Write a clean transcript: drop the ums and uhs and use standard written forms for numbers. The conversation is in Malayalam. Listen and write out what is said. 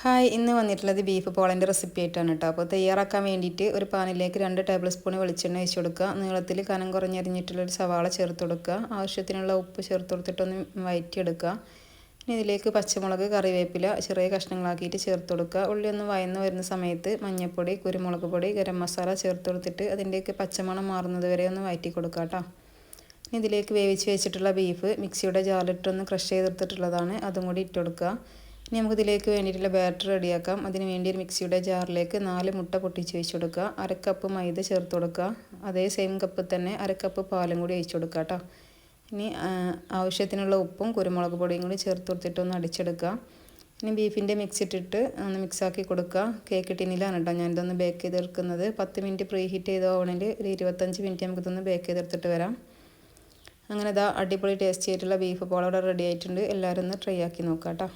ഹായ്, ഇന്ന് വന്നിട്ടുള്ളത് ബീഫ് പോളൻ്റെ റെസിപ്പി ആയിട്ടാണ് കേട്ടോ. അപ്പോൾ തയ്യാറാക്കാൻ വേണ്ടിയിട്ട് ഒരു പാനിലേക്ക് 2 ടേബിൾ സ്പൂൺ വെളിച്ചെണ്ണ ഒഴിച്ച് കൊടുക്കുക. നീളത്തിൽ കനം കുറഞ്ഞരിഞ്ഞിട്ടുള്ളൊരു സവാള ചേർത്ത് കൊടുക്കുക. ആവശ്യത്തിനുള്ള ഉപ്പ് ചേർത്ത് കൊടുത്തിട്ടൊന്ന് വഴറ്റിയെടുക്കുക. ഇനി ഇതിലേക്ക് പച്ചമുളക്, കറിവേപ്പില ചെറിയ കഷ്ണങ്ങളാക്കിയിട്ട് ചേർത്ത് കൊടുക്കുക. ഉള്ളി ഒന്ന് വഴന്ന് വരുന്ന സമയത്ത് മഞ്ഞൾപ്പൊടി, കുരുമുളക് പൊടി, ഗരം മസാല ചേർത്ത് കൊടുത്തിട്ട് അതിൻ്റെയൊക്കെ പച്ചമണം മാറുന്നത് വരെ ഒന്ന് വഴറ്റി കൊടുക്കുക കേട്ടോ. ഇനി ഇതിലേക്ക് വേവിച്ച് വെച്ചിട്ടുള്ള ബീഫ് മിക്സിയുടെ ജാറിലിട്ടൊന്ന് ക്രഷ് ചെയ്തെടുത്തിട്ടുള്ളതാണ്, അതും കൂടി ഇട്ട് കൊടുക്കുക. ഇനി നമുക്കിതിലേക്ക് വേണ്ടിയിട്ടുള്ള ബാറ്റർ റെഡിയാക്കാം. അതിന് വേണ്ടി ഒരു മിക്സിയുടെ ജാറിലേക്ക് 4 മുട്ട പൊട്ടിച്ച് ഒഴിച്ച് കൊടുക്കുക. 1/2 കപ്പ് മൈദ ചേർത്ത് കൊടുക്കുക. അതേ സെയിം കപ്പ് തന്നെ 1/2 കപ്പ് പാലും കൂടി ഒഴിച്ച് കൊടുക്കുക കേട്ടോ. ഇനി ആവശ്യത്തിനുള്ള ഉപ്പും കുരുമുളക് പൊടിയും കൂടി ചേർത്ത് കൊടുത്തിട്ട് ഒന്ന് അടിച്ചെടുക്കുക. ഇനി ബീഫിൻ്റെ മിക്സ് ഇട്ടിട്ട് ഒന്ന് മിക്സാക്കി കൊടുക്കുക. കേക്ക് ടിന്നിലാണ് കേട്ടോ ഞാനിതൊന്ന് ബേക്ക് ചെയ്തെടുക്കുന്നത്. 10 മിനിറ്റ് പ്രീ ഹീറ്റ് ചെയ്ത ഓവനിൽ ഒരു 25 മിനിറ്റ് നമുക്കിതൊന്ന് ബേക്ക് ചെയ്തെടുത്തിട്ട് വരാം. അങ്ങനെ അടിപൊളി ടേസ്റ്റി ആയിട്ടുള്ള ബീഫ് പോള ഇവിടെ റെഡി ആയിട്ടുണ്ട്. എല്ലാവരും ഒന്ന് ട്രൈ ആക്കി നോക്കാം കേട്ടോ.